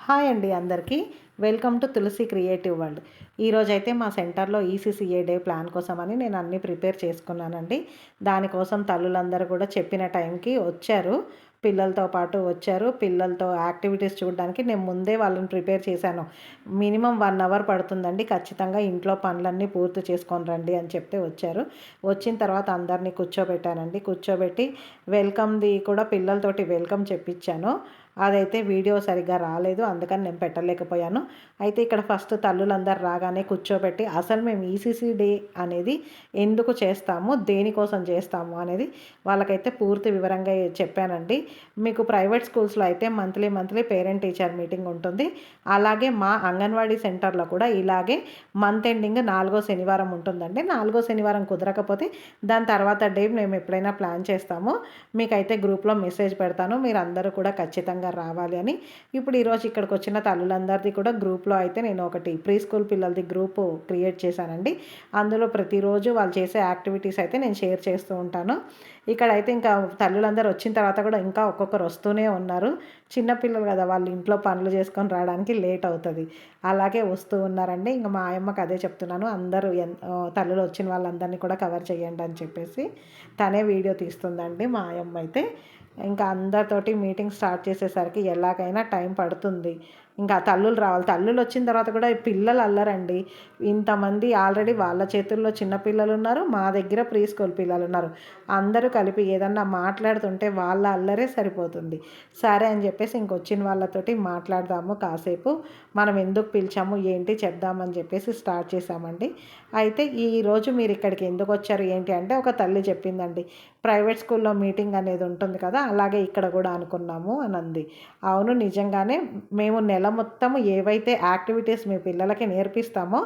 Hi అండి అందరికీ. Welcome to Tulasi creative world. ఈరోజైతే మా సెంటర్లో ఈసీసీఏ డే ప్లాన్ కోసమని నేను అన్నీ ప్రిపేర్ చేసుకున్నానండి. దానికోసం తల్లులందరూ కూడా చెప్పిన టైంకి వచ్చారు. పిల్లలతో పాటు వచ్చారు. పిల్లలతో యాక్టివిటీస్ చూడడానికి నేను ముందే వాళ్ళని ప్రిపేర్ చేశాను. మినిమం 1 అవర్ పడుతుందండి. ఖచ్చితంగా ఇంట్లో పనులన్నీ పూర్తి చేసుకొని రండి అని చెప్తే వచ్చారు. వచ్చిన తర్వాత అందరినీ కూర్చోబెట్టానండి. కూర్చోబెట్టి వెల్కమ్‌ది కూడా పిల్లలతోటి వెల్కమ్ చెప్పించాను. అదైతే వీడియో సరిగ్గా రాలేదు, అందుకని నేను పెట్టలేకపోయాను. అయితే ఇక్కడ ఫస్ట్ తల్లులందరూ రాగానే కూర్చోబెట్టి అసలు మేము ఈసీసీ డే అనేది ఎందుకు చేస్తాము, దేనికోసం చేస్తాము అనేది వాళ్ళకైతే పూర్తి వివరంగా చెప్పానండి. మీకు ప్రైవేట్ స్కూల్స్లో అయితే మంత్లీ పేరెంట్ టీచర్ మీటింగ్ ఉంటుంది. అలాగే మా అంగన్వాడీ సెంటర్లో కూడా ఇలాగే మంత్ ఎండింగ్ 4వ శనివారం ఉంటుందండి. 4వ శనివారం కుదరకపోతే దాని తర్వాత డే మేము ఎప్పుడైనా ప్లాన్ చేస్తాము. మీకైతే గ్రూప్లో మెసేజ్ పెడతాను, మీరు అందరూ కూడా ఖచ్చితంగా రావాలి అని. ఇప్పుడు ఈరోజు ఇక్కడికి వచ్చిన తల్లులందరిది కూడా గ్రూప్లో అయితే నేను ఒకటి ప్రీ స్కూల్ పిల్లలది గ్రూపు క్రియేట్ చేశానండి. అందులో ప్రతిరోజు వాళ్ళు చేసే యాక్టివిటీస్ అయితే నేను షేర్ చేస్తూ ఉంటాను. ఇక్కడైతే ఇంకా తల్లులందరూ వచ్చిన తర్వాత కూడా ఇంకా ఒక్కొక్కరు వస్తూనే ఉన్నారు. చిన్నపిల్లలు కదా, వాళ్ళు ఇంట్లో పనులు చేసుకొని రావడానికి లేట్ అవుతుంది. అలాగే వస్తూ ఉన్నారండి. ఇంకా మా అమ్మకి అదే చెప్తున్నాను, అందరూ తల్లులు వచ్చిన వాళ్ళందరినీ కూడా కవర్ చేయండి అని చెప్పేసి తనే వీడియో తీస్తుందండి మా అమ్మ అయితే. ఇంకా అందరితోటి మీటింగ్ స్టార్ట్ చేసేసరికి ఎలాగైనా టైం పడుతుంది. ఇంకా తల్లులు రావాలి. తల్లులు వచ్చిన తర్వాత కూడా పిల్లలు అల్లరండి. ఇంతమంది ఆల్రెడీ వాళ్ళ చేతుల్లో చిన్నపిల్లలు ఉన్నారు, మా దగ్గర ప్రీ స్కూల్ పిల్లలు ఉన్నారు. అందరూ కలిపి ఏదన్నా మాట్లాడుతుంటే వాళ్ళ అల్లరే సరిపోతుంది. సరే అని చెప్పేసి ఇంకొచ్చిన వాళ్ళతోటి మాట్లాడదాము కాసేపు, మనం ఎందుకు పిలిచాము ఏంటి చెప్దామని చెప్పేసి స్టార్ట్ చేశామండి. అయితే ఈరోజు మీరు ఇక్కడికి ఎందుకు వచ్చారు ఏంటి అంటే ఒక తల్లి చెప్పిందండి, ప్రైవేట్ స్కూల్లో మీటింగ్ అనేది ఉంటుంది కదా, అలాగే ఇక్కడ కూడా అనుకున్నాము అని అంది. అవును, నిజంగానే మేము నెల మొత్తము ఏవైతే యాక్టివిటీస్ మీ పిల్లలకి నేర్పిస్తామో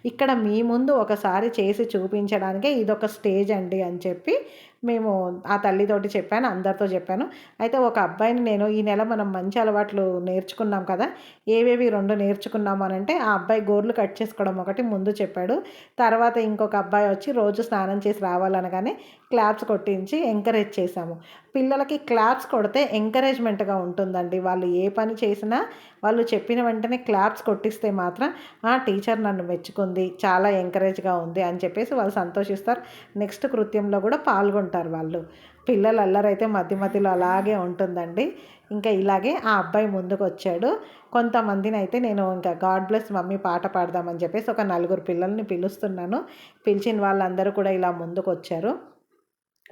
ఇక్కడ మీ ముందు ఒకసారి చేసి చూపించడానికే ఇదొక స్టేజ్ అండి అని చెప్పి మేము ఆ తల్లితోటి చెప్పాను, అందరితో చెప్పాను. అయితే ఒక అబ్బాయిని నేను ఈ నెల మనం మంచి అలవాట్లు నేర్చుకున్నాం కదా, ఏవేవి 2 నేర్చుకున్నాము అని అంటే ఆ అబ్బాయి గోర్లు కట్ చేసుకోవడం ఒకటి ముందు చెప్పాడు. తర్వాత ఇంకొక అబ్బాయి వచ్చి రోజు స్నానం చేసి రావాలనగానే క్లాప్స్ కొట్టించి ఎంకరేజ్ చేశాము. పిల్లలకి క్లాప్స్ కొడితే ఎంకరేజ్మెంట్గా ఉంటుందండి. వాళ్ళు ఏ పని చేసినా వాళ్ళు చెప్పిన వెంటనే క్లాప్స్ కొట్టిస్తే మాత్రం టీచర్ నన్ను మెచ్చుకుంది, చాలా ఎంకరేజ్గా ఉంది అని చెప్పేసి వాళ్ళు సంతోషిస్తారు. నెక్స్ట్ కృత్యంలో కూడా పాల్గొంటారు వాళ్ళు. పిల్లలు అల్లరైతే మధ్యలో అలాగే ఉంటుందండి. ఇంకా ఇలాగే ఆ అబ్బాయి ముందుకు వచ్చాడు. కొంతమందిని అయితే నేను ఇంకా గాడ్ బ్లెస్ మమ్మీ పాట పాడదామని చెప్పేసి ఒక 4 పిల్లల్ని పిలుస్తున్నాను. పిలిచిన వాళ్ళందరూ కూడా ఇలా ముందుకు వచ్చారు.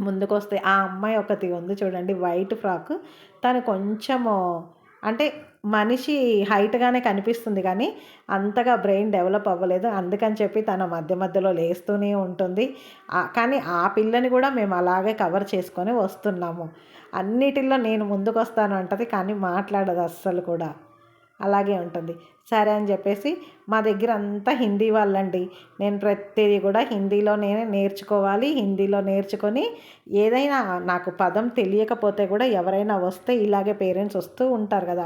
ముందుకొస్తే ఆ అమ్మాయి ఒకటి ఉంది చూడండి, వైట్ ఫ్రాక్. తను కొంచెము అంటే మనిషి హైట్‌గానే కనిపిస్తుంది కానీ అంతగా బ్రెయిన్ డెవలప్ అవ్వలేదు. అందుకని చెప్పి తన మధ్యలో లేస్తూనే ఉంటుంది. కానీ ఆ పిల్లని కూడా మేము అలాగే కవర్ చేసుకొని వస్తున్నాము. అన్నిటిలో నేను ముందుకొస్తాను అంటది కానీ మాట్లాడదు అస్సలు కూడా. అలాగే ఉంటుంది. సరే అని చెప్పేసి మా దగ్గర అంతా హిందీ వాళ్ళండి. నేను ప్రతిదీ కూడా హిందీలోనే నేర్చుకోవాలి. హిందీలో నేర్చుకొని ఏదైనా నాకు పదం తెలియకపోతే కూడా ఎవరైనా వస్తే ఇలాగే పేరెంట్స్ వస్తూ ఉంటారు కదా,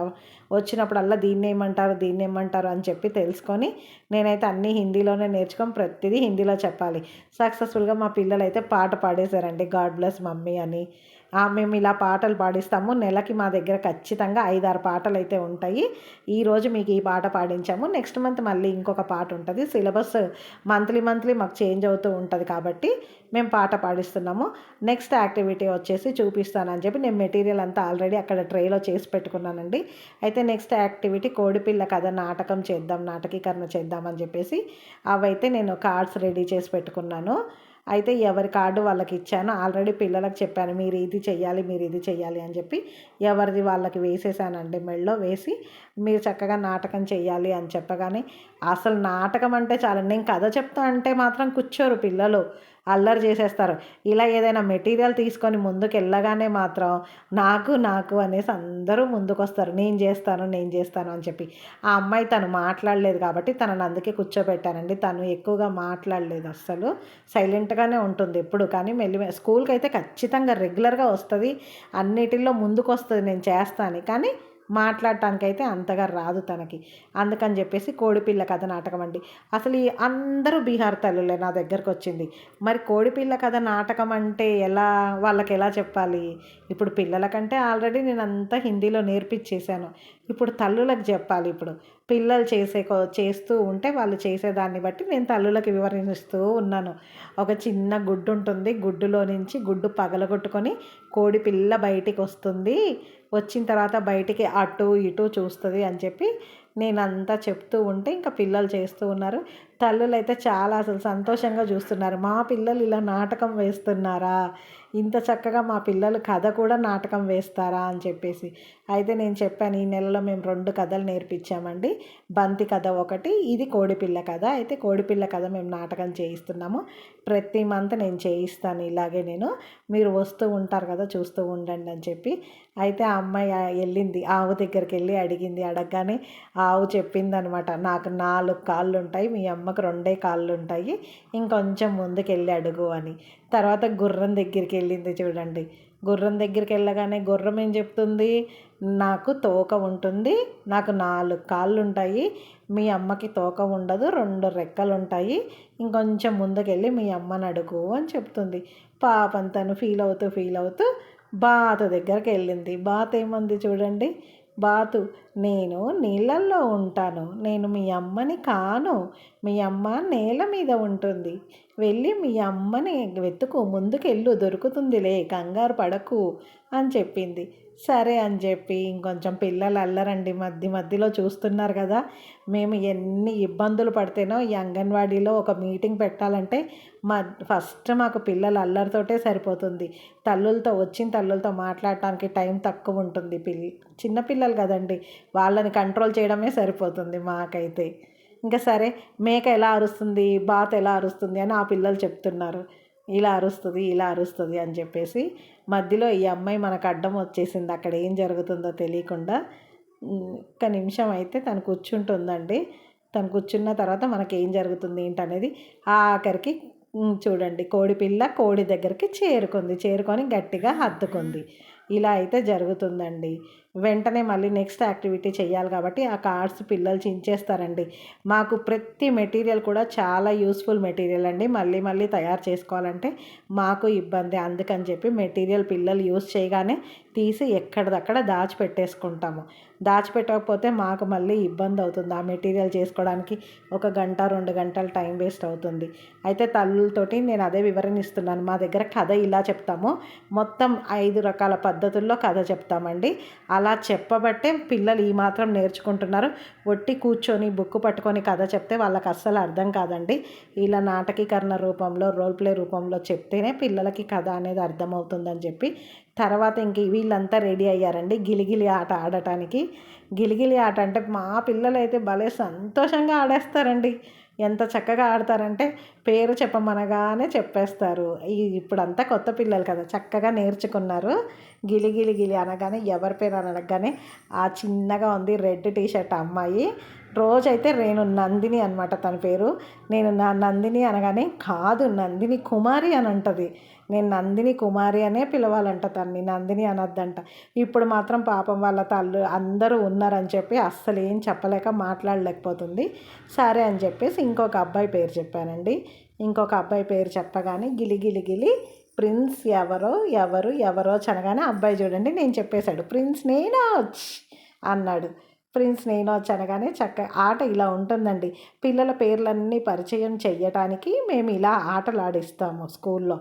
వచ్చినప్పుడల్లా దీన్నేమంటారు అని చెప్పి తెలుసుకొని నేనైతే అన్నీ హిందీలోనే నేర్చుకొని ప్రతిదీ హిందీలో చెప్పాలి. సక్సెస్ఫుల్గా మా పిల్లలైతే పాట పాడేశారండి, గాడ్ బ్లెస్ మమ్మీ అని. మేము ఇలా పాటలు పాడిస్తాము. నెలకి మా దగ్గర ఖచ్చితంగా 5, 6 పాటలు అయితే ఉంటాయి. ఈరోజు మీకు ఈ పాట పాడించాము, నెక్స్ట్ మంత్ మళ్ళీ ఇంకొక పాట ఉంటుంది. సిలబస్ మంత్లీ మాకు చేంజ్ అవుతూ ఉంటుంది కాబట్టి మేము పాట పాడిస్తున్నాము. నెక్స్ట్ యాక్టివిటీ వచ్చేసి చూపిస్తానని చెప్పి నేను మెటీరియల్ అంతా ఆల్రెడీ అక్కడ ట్రేలో చేసి పెట్టుకున్నానండి. అయితే నెక్స్ట్ యాక్టివిటీ కోడిపిల్ల కథ నాటకం చేద్దాం, నాటకీకరణ చేద్దామని చెప్పేసి అవైతే నేను కార్డ్స్ రెడీ చేసి పెట్టుకున్నాను. అయితే ఎవరి కార్డు వాళ్ళకి ఇచ్చాను. ఆల్రెడీ పిల్లలకు చెప్పాను, మీరు ఇది చెయ్యాలి అని చెప్పి ఎవరిది వాళ్ళకి వేసేసానండి. మెడలో వేసి మీరు చక్కగా నాటకం చెయ్యాలి అని చెప్పగానే అసలు నాటకం అంటే చాలా, నేను కథ చెప్తా అంటే మాత్రం కూర్చోరు పిల్లలు, అల్లరి చేసేస్తారు. ఇలా ఏదైనా మెటీరియల్ తీసుకొని ముందుకు వెళ్ళగానే మాత్రం నాకు అనేసి అందరూ ముందుకొస్తారు, నేను చేస్తాను అని చెప్పి. ఆ అమ్మాయి తను మాట్లాడలేదు కాబట్టి తనని అందుకే కూర్చోబెట్టానండి. తను ఎక్కువగా మాట్లాడలేదు అస్సలు, సైలెంట్గానే ఉంటుంది ఎప్పుడు. కానీ స్కూల్కి అయితే ఖచ్చితంగా రెగ్యులర్గా వస్తుంది, అన్నిటిలో ముందుకు వస్తుంది నేను చేస్తాను. కానీ మాట్లాడటానికైతే అంతగా రాదు తనకి. అందుకని చెప్పేసి కోడిపిల్ల కథ నాటకం అండి. అసలు ఈ అందరూ బీహార్ తల్లులే నా దగ్గరకు వచ్చింది. మరి కోడిపిల్ల కథ నాటకం అంటే ఎలా, వాళ్ళకి ఎలా చెప్పాలి? ఇప్పుడు పిల్లల కంటే ఆల్రెడీ నేను అంతా హిందీలో నేర్పించేశాను. ఇప్పుడు తల్లులకు చెప్పాలి. ఇప్పుడు పిల్లలు చేస్తూ ఉంటే వాళ్ళు చేసేదాన్ని బట్టి నేను తల్లులకు వివరిస్తూ ఉన్నాను. ఒక చిన్న గుడ్డు ఉంటుంది, గుడ్డులో నుంచి గుడ్డు పగలగొట్టుకొని కోడి పిల్ల బయటికి వస్తుంది, వచ్చిన తర్వాత బయటికి అటు ఇటు చూస్తుంది అని చెప్పి నేనంతా చెప్తూ ఉంటే ఇంకా పిల్లలు చేస్తూ ఉన్నారు. తల్లులు అయితే చాలా అసలు సంతోషంగా చూస్తున్నారు. మా పిల్లలు ఇలా నాటకం వేస్తున్నారా, ఇంత చక్కగా మా పిల్లలు కథ కూడా నాటకం వేస్తారా అని చెప్పేసి. అయితే నేను చెప్పాను, ఈ నెలలో మేము 2 కథలు నేర్పించామండి. బంతి కథ ఒకటి, ఇది కోడిపిల్ల కథ. అయితే కోడిపిల్ల కథ మేము నాటకం చేయిస్తున్నాము. ప్రతి మంత్ నేను చేయిస్తాను ఇలాగే మీరు వస్తూ ఉంటారు కదా, చూస్తూ ఉండండి అని చెప్పి. అయితే ఆ అమ్మాయి వెళ్ళింది, ఆవు దగ్గరికి వెళ్ళి అడిగింది. అడగగానే ఆవు చెప్పిందనమాట, నాకు 4 కాళ్ళు ఉంటాయి, మీ అమ్మకు 2 కాళ్ళు ఉంటాయి, ఇంకొంచెం ముందుకెళ్ళి అడుగు అని. తర్వాత గుర్రం దగ్గరికి వెళ్ళింది చూడండి. గుర్రం దగ్గరికి వెళ్ళగానే గుర్రం ఏం చెప్తుంది, నాకు తోక ఉంటుంది, నాకు 4 కాళ్ళు ఉంటాయి, మీ అమ్మకి తోక ఉండదు, 2 రెక్కలు ఉంటాయి, ఇంకొంచెం ముందుకెళ్ళి మీ అమ్మని అడుగు అని చెప్తుంది. పాపం తను ఫీల్ అవుతూ బాతు దగ్గరికి వెళ్ళింది. బాతు ఏమంది చూడండి, బాతు, నేను నీళ్ళల్లో ఉంటాను, నేను మీ అమ్మని కాను, మీ అమ్మ నేల మీద ఉంటుంది, వెళ్ళి మీ అమ్మని వెతుకు, ముందుకెళ్ళు, దొరుకుతుందిలే, కంగారు పడకు అని చెప్పింది. సరే అని చెప్పి ఇంకొంచెం పిల్లలు అల్లరండి, మధ్యలో చూస్తున్నారు కదా, మేము ఎన్ని ఇబ్బందులు పడితేనో ఈ అంగన్వాడీలో ఒక మీటింగ్ పెట్టాలంటే ఫస్ట్ మాకు పిల్లలు అల్లరితోటే సరిపోతుంది. వచ్చిన తల్లులతో మాట్లాడటానికి టైం తక్కువ ఉంటుంది. చిన్నపిల్లలు కదండి, వాళ్ళని కంట్రోల్ చేయడమే సరిపోతుంది మాకైతే. ఇంకా సరే, మేక ఎలా అరుస్తుంది, బాతు ఎలా అరుస్తుంది అని ఆ పిల్లలు చెప్తున్నారు. ఇలా అరుస్తుంది అని చెప్పేసి మధ్యలో ఈ అమ్మాయి మనకు అడ్డం వచ్చేసింది. అక్కడ ఏం జరుగుతుందో తెలియకుండా ఒక్క నిమిషం అయితే తను కూర్చుంటుందండి. తను కూర్చున్న తర్వాత మనకి ఏం జరుగుతుంది ఏంటనేది ఆఖరికి చూడండి, కోడిపిల్ల కోడి దగ్గరికి చేరుకొని గట్టిగా హత్తుకుంది. ఇలా అయితే జరుగుతుందండి. వెంటనే మళ్ళీ నెక్స్ట్ యాక్టివిటీ చేయాలి కాబట్టి ఆ కార్డ్స్ పిల్లలు చించేస్తారండి. మాకు ప్రతి మెటీరియల్ కూడా చాలా యూస్ఫుల్ మెటీరియల్ అండి. మళ్ళీ తయారు చేసుకోవాలంటే మాకు ఇబ్బంది. అందుకని చెప్పి మెటీరియల్ పిల్లలు యూస్ చేయగానే తీసి ఎక్కడిదక్కడ దాచిపెట్టేసుకుంటాము. దాచిపెట్టకపోతే మాకు మళ్ళీ ఇబ్బంది అవుతుంది. ఆ మెటీరియల్ చేసుకోవడానికి 1 గంట 2 గంటలు టైం వేస్ట్ అవుతుంది. అయితే తల్లులతోటి నేను అదే వివరణ ఇస్తున్నాను. మా దగ్గర కథ ఇలా చెప్తాము, మొత్తం 5 రకాల పద్ధతుల్లో కథ చెప్తామండి. అలా చెప్పబట్టే పిల్లలు ఈ మాత్రం నేర్చుకుంటున్నారు. ఒట్టి కూర్చొని బుక్ పట్టుకొని కథ చెప్తే వాళ్ళకి అస్సలు అర్థం కాదండి. ఇలా నాటకీకరణ రూపంలో, రోల్ ప్లే రూపంలో చెప్తేనే పిల్లలకి కథ అనేది అర్థమవుతుందని చెప్పి తర్వాత ఇంక వీళ్ళంతా రెడీ అయ్యారండి గిలిగిలి ఆట ఆడటానికి. గిలిగిలి ఆట అంటే మా పిల్లలు అయితే భలే సంతోషంగా ఆడేస్తారండి. ఎంత చక్కగా ఆడతారంటే పేరు చెప్పమనగానే చెప్పేస్తారు. ఇప్పుడంతా కొత్త పిల్లలు కదా, చక్కగా నేర్చుకున్నారు. గిలి అనగానే ఎవరి పేరు అని అడగగానే ఆ చిన్నగా ఉంది రెడ్ టీషర్ట్ అమ్మాయి, రోజైతే నేను నందిని అనమాట తన పేరు. నేను నందిని అనగానే కాదు నందిని కుమారి అని అంటది. నేను నందిని కుమారి అనే పిలవాలంట తన్ని, నందిని అనొద్దంట. ఇప్పుడు మాత్రం పాపం వాళ్ళ తల్లు అందరూ ఉన్నారని చెప్పి అస్సలు ఏం చెప్పలేక మాట్లాడలేకపోతుంది. సరే అని చెప్పేసి ఇంకొక అబ్బాయి పేరు చెప్పానండి. ఇంకొక అబ్బాయి పేరు చెప్పగానే గిలి ప్రిన్స్ ఎవరో అనగానే అబ్బాయి చూడండి నేను చెప్పేశాడు, ప్రిన్స్ నేనోచ్ అన్నాడు. ప్రిన్స్ నేనోచ్ అనగానే ఆట ఇలా ఉంటుందండి. పిల్లల పేర్లన్నీ పరిచయం చెయ్యటానికి మేము ఇలా ఆటలు ఆడిస్తాము స్కూల్లో.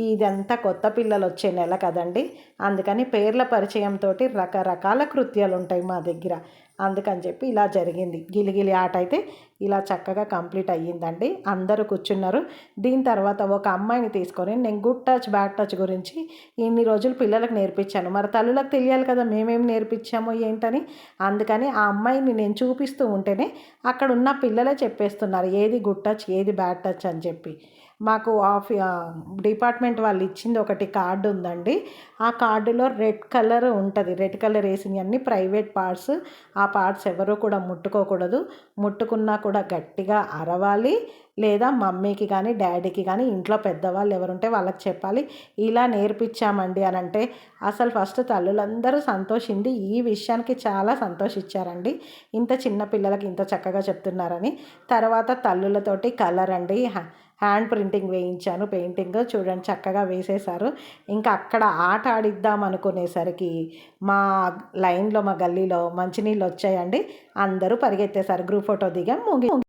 ఇదంతా కొత్త పిల్లలు వచ్చే నెల కదండి, అందుకని పేర్ల పరిచయంతో రకరకాల కృత్యాలు ఉంటాయి మా దగ్గర. అందుకని చెప్పి ఇలా జరిగింది. గిలిగిలి ఆట అయితే ఇలా చక్కగా కంప్లీట్ అయ్యిందండి. అందరూ కూర్చున్నారు. దీని తర్వాత ఒక అమ్మాయిని తీసుకొని నేను గుడ్ టచ్ బ్యాడ్ టచ్ గురించి ఇన్ని రోజులు పిల్లలకు నేర్పించాను. మరి తల్లులకు తెలియాలి కదా మేమేం నేర్పించామో ఏంటని. అందుకని ఆ అమ్మాయిని నేను చూపిస్తూ ఉంటేనే అక్కడ ఉన్న పిల్లలే చెప్పేస్తున్నారు ఏది గుడ్ టచ్ ఏది బ్యాడ్ టచ్ అని చెప్పి. మాకు డిపార్ట్మెంట్ వాళ్ళు ఇచ్చింది ఒకటి కార్డు ఉందండి. ఆ కార్డులో రెడ్ కలర్ ఉంటుంది. రెడ్ కలర్ వేసినవి అన్నీ ప్రైవేట్ పార్ట్స్. ఆ పార్ట్స్ ఎవరు కూడా ముట్టుకోకూడదు. ముట్టుకున్నా కూడా గట్టిగా అరవాలి. లేదా మమ్మీకి కానీ డాడీకి కానీ ఇంట్లో పెద్దవాళ్ళు ఎవరుంటే వాళ్ళకి చెప్పాలి. ఇలా నేర్పించామండి అని అంటే అసలు ఫస్ట్ తల్లులందరూ సంతోషింది ఈ విషయానికి చాలా సంతోషించారండి. ఇంత చిన్న పిల్లలకి ఇంత చక్కగా చెప్తున్నారని. తర్వాత తల్లులతోటి కలర్ అండి హ్యాండ్ ప్రింటింగ్ వేయించాను. పెయింటింగ్ చూడండి చక్కగా వేసేశారు. ఇంకా అక్కడ ఆట ఆడిద్దాం అనుకునేసరికి మా లైన్లో మా గల్లీలో మంచినీళ్ళు వచ్చాయండి. అందరూ పరిగెత్తేశారు. గ్రూప్ ఫోటో దిగాం.